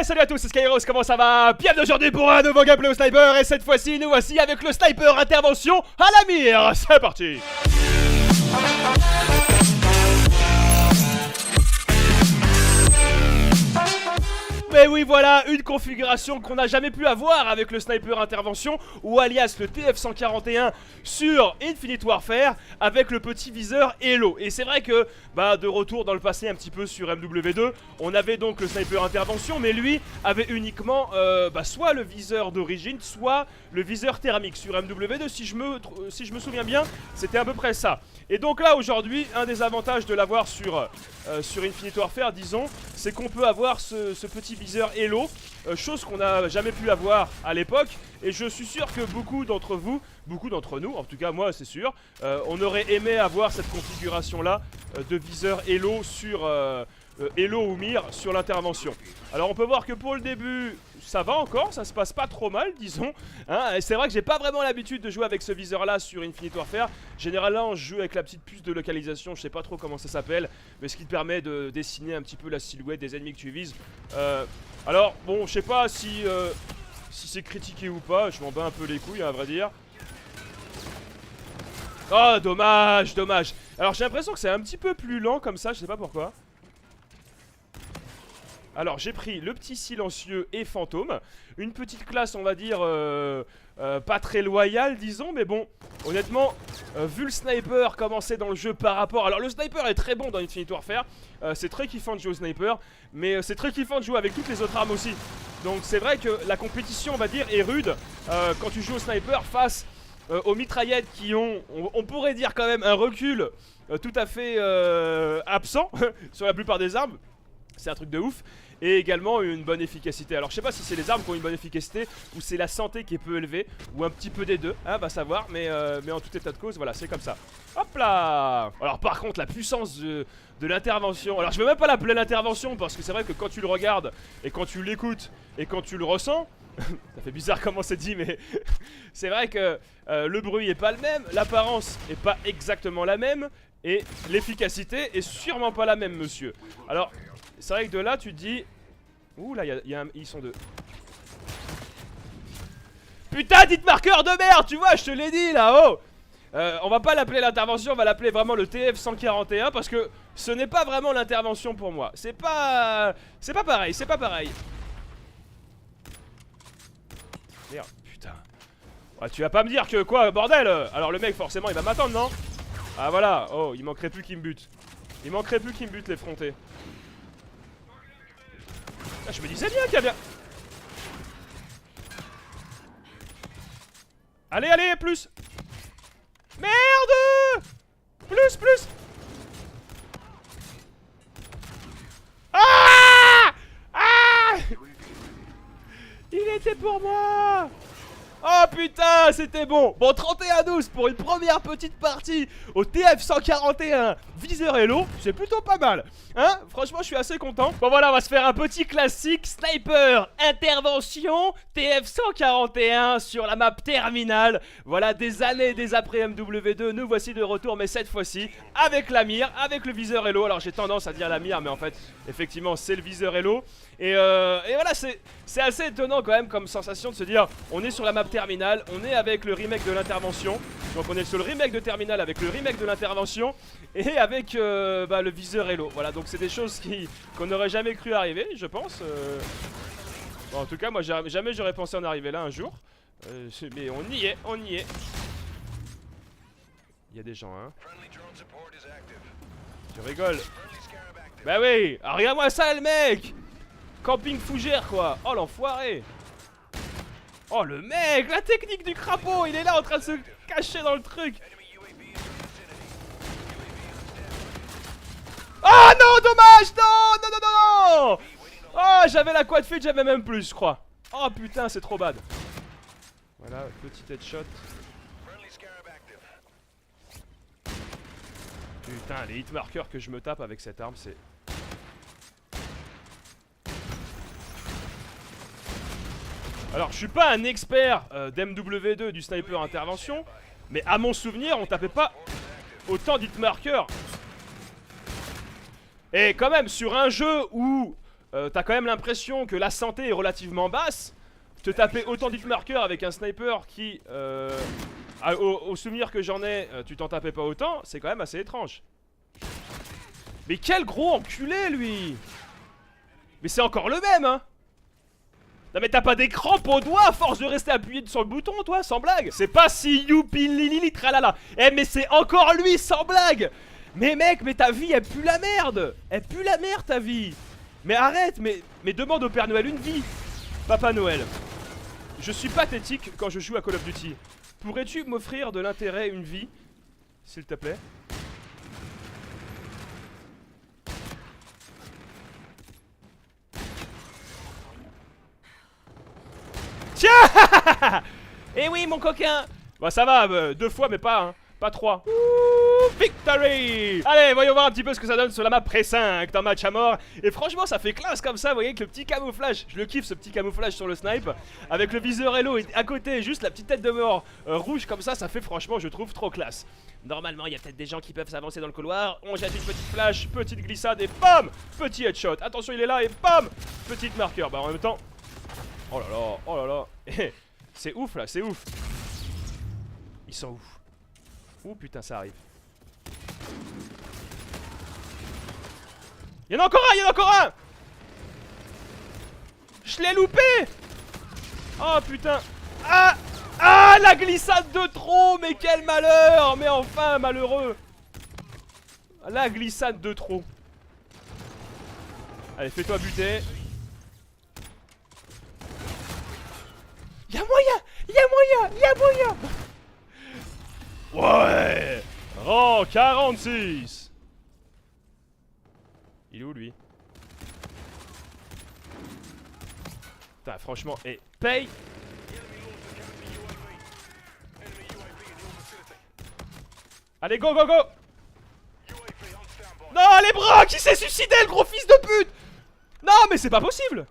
Hey, salut à tous, c'est Skyros, comment ça va? Bienvenue aujourd'hui pour un nouveau gameplay au sniper. Et cette fois-ci, nous voici avec le sniper intervention à la mire. C'est parti. Mais oui, voilà, une configuration qu'on n'a jamais pu avoir avec le sniper intervention, ou alias le TF141 sur Infinite Warfare, avec le petit viseur Halo. Et c'est vrai que, de retour dans le passé un petit peu sur MW2, on avait donc le sniper intervention, mais lui avait uniquement soit le viseur d'origine, soit le viseur thermique. Sur MW2, si je me souviens bien, c'était à peu près ça. Et donc là, aujourd'hui, un des avantages de l'avoir sur Infinite Warfare, disons, c'est qu'on peut avoir ce petit viseur Halo, chose qu'on n'a jamais pu avoir à l'époque. Et je suis sûr que beaucoup d'entre vous, beaucoup d'entre nous, en tout cas moi c'est sûr, on aurait aimé avoir cette configuration là de viseur Halo sur Halo ou Mire sur l'intervention. Alors on peut voir que pour le début ça va encore, ça se passe pas trop mal disons hein. Et c'est vrai que j'ai pas vraiment l'habitude de jouer avec ce viseur là sur Infinite Warfare. Généralement je joue avec la petite puce de localisation, je sais pas trop comment ça s'appelle, mais ce qui te permet de dessiner un petit peu la silhouette des ennemis que tu vises. Alors bon, je sais pas si c'est critiqué ou pas, je m'en bats un peu les couilles à vrai dire. Oh dommage, dommage. Alors j'ai l'impression que c'est un petit peu plus lent comme ça, je sais pas pourquoi. Alors j'ai pris le petit silencieux et fantôme. Une petite classe on va dire pas très loyale disons. Mais bon honnêtement vu le sniper commencer dans le jeu par rapport... Alors le sniper est très bon dans Infinite Warfare, c'est très kiffant de jouer au sniper. Mais c'est très kiffant de jouer avec toutes les autres armes aussi. Donc c'est vrai que la compétition on va dire est rude quand tu joues au sniper face aux mitraillettes qui ont, on pourrait dire quand même un recul tout à fait absent sur la plupart des armes. C'est un truc de ouf. Et également une bonne efficacité. Alors je sais pas si c'est les armes qui ont une bonne efficacité ou c'est la santé qui est peu élevée, ou un petit peu des deux, hein, va savoir. Mais en tout état de cause, voilà, c'est comme ça. Hop là. Alors par contre la puissance de l'intervention, alors je vais même pas l'appeler l'intervention, parce que c'est vrai que quand tu le regardes et quand tu l'écoutes et quand tu le ressens ça fait bizarre comment c'est dit, mais c'est vrai que le bruit est pas le même, l'apparence est pas exactement la même, et l'efficacité est sûrement pas la même, monsieur. Alors c'est vrai que de là tu te dis, ouh là ils sont deux. Putain, dites marqueur de merde, tu vois, je te l'ai dit là, oh. On va pas l'appeler l'intervention, on va l'appeler vraiment le TF141, parce que ce n'est pas vraiment l'intervention pour moi. C'est pas pareil, c'est pas pareil. Merde, putain. Ouais, tu vas pas me dire que quoi, bordel. Alors le mec forcément il va m'attendre, non? Ah voilà, oh, il manquerait plus qu'il me bute. Il manquerait plus qu'il me bute l'effronté. Ah, je me disais bien qu'il y avait... Allez, allez, plus. Merde. Plus. Ah. Ah. Il était pour moi. Oh putain, c'était bon. Bon, 31-12 pour une première petite partie au TF141 viseur Halo, c'est plutôt pas mal. Hein? Franchement, je suis assez content. Bon voilà, on va se faire un petit classique sniper intervention TF141 sur la map terminale. Voilà, des années des après MW2, nous voici de retour, mais cette fois-ci avec la mire, avec le viseur Halo. Alors j'ai tendance à dire la mire, mais en fait, effectivement, c'est le viseur Halo. Et voilà, c'est assez étonnant quand même comme sensation de se dire, on est sur la map terminale, on est avec le remake de l'intervention. Donc on est sur le remake de terminal avec le remake de l'intervention et avec le viseur Halo. Voilà, donc c'est des choses qu'on n'aurait jamais cru arriver, je pense. Bon, en tout cas, moi jamais j'aurais pensé en arriver là un jour. Mais on y est, on y est. Il y a des gens, hein. Tu rigoles. Bah oui, ah, regarde-moi ça le mec. Camping fougère quoi. Oh l'enfoiré. Oh le mec, la technique du crapaud. Il est là en train de se cacher dans le truc. Oh non, dommage. Non. Oh, j'avais la quad feed, j'avais même plus je crois. Oh putain, c'est trop bad. Voilà, petit headshot. Putain, les hitmarkers que je me tape avec cette arme, c'est... Alors, je suis pas un expert d'MW2 du sniper intervention, mais à mon souvenir, on tapait pas autant d'hitmarkers. Et quand même, sur un jeu où t'as quand même l'impression que la santé est relativement basse. Te taper autant d'hit marqueurs avec un sniper qui, au souvenir que j'en ai, tu t'en tapais pas autant, c'est quand même assez étrange. Mais quel gros enculé lui! Mais c'est encore le même hein! Non mais t'as pas des crampes aux doigts à force de rester appuyé sur le bouton toi, sans blague. C'est pas si youpi lili tralala. Eh mais c'est encore lui, sans blague. Mais mec, mais ta vie elle pue la merde. Elle pue la merde ta vie. Mais arrête, mais demande au Père Noël une vie. Papa Noël, je suis pathétique quand je joue à Call of Duty. Pourrais-tu m'offrir de l'intérêt, une vie, s'il te plaît? Tiens. Eh oui mon coquin. Bah ça va, 2 fois mais pas, hein, pas 3. Victory! Allez, voyons voir un petit peu ce que ça donne sur la map Pré 5 dans match à mort. Et franchement, ça fait classe comme ça, vous voyez, avec le petit camouflage. Je le kiffe ce petit camouflage sur le snipe. Avec le viseur Hello et à côté, juste la petite tête de mort rouge comme ça fait franchement, je trouve, trop classe. Normalement, il y a peut-être des gens qui peuvent s'avancer dans le couloir. On jette une petite flash, petite glissade et bam! Petit headshot. Attention, il est là et bam! Petite marqueur. Bah en même temps. Oh là là, oh là là. C'est ouf là, c'est ouf. Ils sont ouf. Ouh putain, ça arrive. Y'en a encore un, y'en a encore un. Je l'ai loupé. Oh putain. Ah, ah, la glissade de trop. Mais quel malheur. Mais enfin, malheureux. La glissade de trop. Allez, fais-toi buter. Y'a moyen. Y'a moyen. Y'a moyen. Ouais. Rang 46. Il est où lui? Putain franchement, et paye. Allez go go go. Non les bras, qui s'est suicidé le gros fils de pute. Non mais c'est pas possible.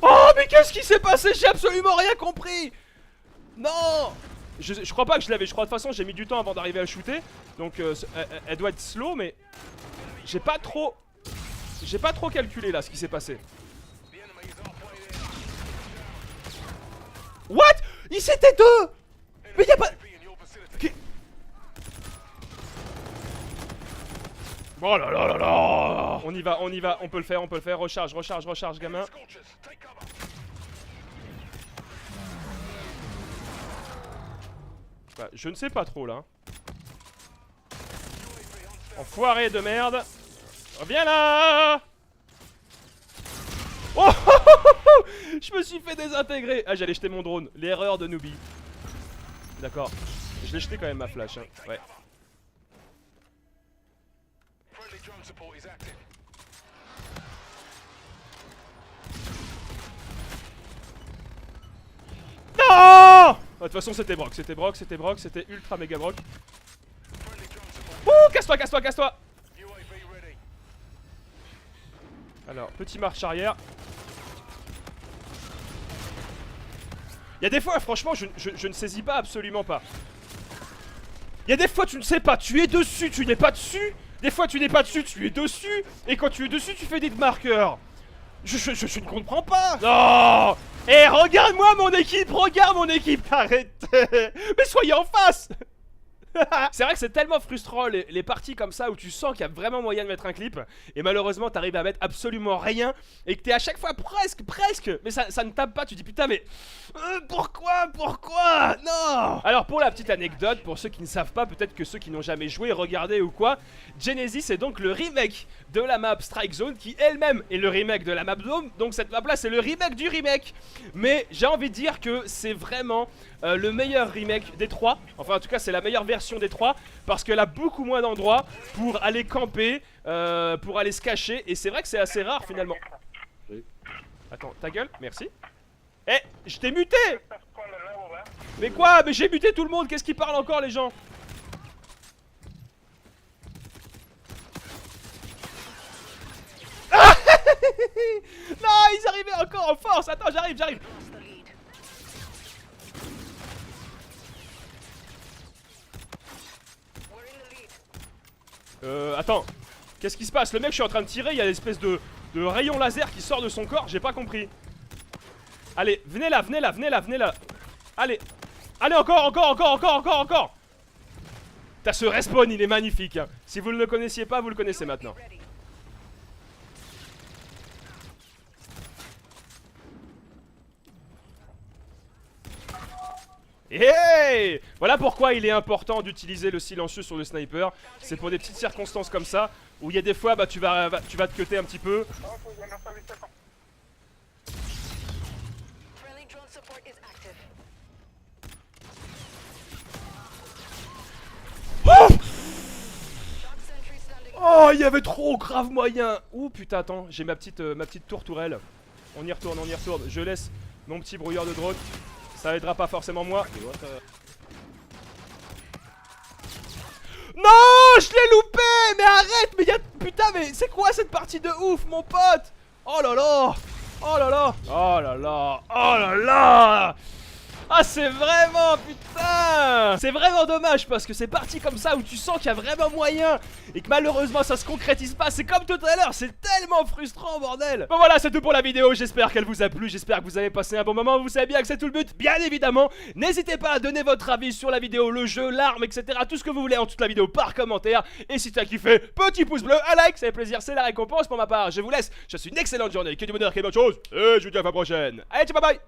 Oh mais qu'est-ce qui s'est passé? J'ai absolument rien compris. Non. Je crois pas que je l'avais, je crois de toute façon j'ai mis du temps avant d'arriver à le shooter. Donc elle doit être slow mais j'ai pas trop calculé là ce qui s'est passé. What? Ils étaient deux. Mais y'a pas... Oh là là là là. On y va, on peut le faire, recharge, recharge, recharge gamin. Bah, je ne sais pas trop là. Enfoiré de merde. Reviens là. Oh, je me suis fait désintégrer. Ah j'allais jeter mon drone. L'erreur de Newbie. D'accord. Je l'ai jeté quand même ma flash hein. Ouais. Non. De toute façon c'était Brock, c'était Brock, c'était Brock, c'était ultra méga Brock. Ouh, casse-toi, casse-toi, casse-toi. Alors, petit marche arrière. Il y a des fois, franchement, je ne saisis pas, absolument pas. Il y a des fois, tu ne sais pas, tu es dessus, tu n'es pas dessus. Des fois, tu n'es pas dessus, tu es dessus. Et quand tu es dessus, tu fais des marqueurs. Je ne comprends pas. Non. Eh, regarde-moi mon équipe, regarde mon équipe. Arrête. Mais soyez en face. C'est vrai que c'est tellement frustrant les parties comme ça où tu sens qu'il y a vraiment moyen de mettre un clip et malheureusement t'arrives à mettre absolument rien et que t'es à chaque fois presque mais ça ne tape pas, tu dis putain mais pourquoi non. Alors pour la petite anecdote, pour ceux qui ne savent pas, peut-être que ceux qui n'ont jamais joué, regardé ou quoi, Genesis est donc le remake de la map Strike Zone qui elle-même est le remake de la map Dome, donc cette map là c'est le remake du remake. Mais j'ai envie de dire que c'est vraiment le meilleur remake des trois, enfin en tout cas c'est la meilleure version des trois parce qu'elle a beaucoup moins d'endroits pour aller camper, pour aller se cacher et c'est vrai que c'est assez rare finalement. Attends, ta gueule, merci. Eh, je t'ai muté. Mais quoi? Mais j'ai muté tout le monde, qu'est-ce qu'ils parlent encore les gens? Ah non, ils arrivaient encore en force. Attends, j'arrive. Attends. Qu'est-ce qui se passe? Le mec, je suis en train de tirer, il y a l'espèce de rayon laser qui sort de son corps, j'ai pas compris. Allez, venez là, venez là, venez là, venez là. Allez. Allez, encore. T'as ce respawn, il est magnifique, hein. Si vous ne le connaissiez pas, vous le connaissez maintenant. Hey! Voilà pourquoi il est important d'utiliser le silencieux sur le sniper. C'est pour des petites circonstances comme ça, où il y a des fois, bah tu vas te cutter un petit peu. Oh, il y avait trop grave moyen. Ouh putain, attends, j'ai ma petite tourelle. On y retourne. Je laisse mon petit brouilleur de drone. Ça aidera pas forcément moi. Non, je l'ai loupé. Mais arrête, mais putain, mais c'est quoi cette partie de ouf, mon pote? Oh là là. Ah, c'est vraiment, putain, c'est vraiment dommage parce que c'est parti comme ça où tu sens qu'il y a vraiment moyen et que malheureusement ça se concrétise pas. C'est comme tout à l'heure, c'est tellement frustrant, bordel. Bon voilà, c'est tout pour la vidéo, j'espère qu'elle vous a plu, j'espère que vous avez passé un bon moment. Vous savez bien que c'est tout le but, bien évidemment. N'hésitez pas à donner votre avis sur la vidéo, le jeu, l'arme, etc. Tout ce que vous voulez en toute la vidéo par commentaire. Et si tu as kiffé, petit pouce bleu, un like, ça fait plaisir, c'est la récompense pour ma part. Je vous laisse, je suis une excellente journée, que du bonheur, que de bonnes choses. Et je vous dis à la prochaine. Allez, ciao, bye bye.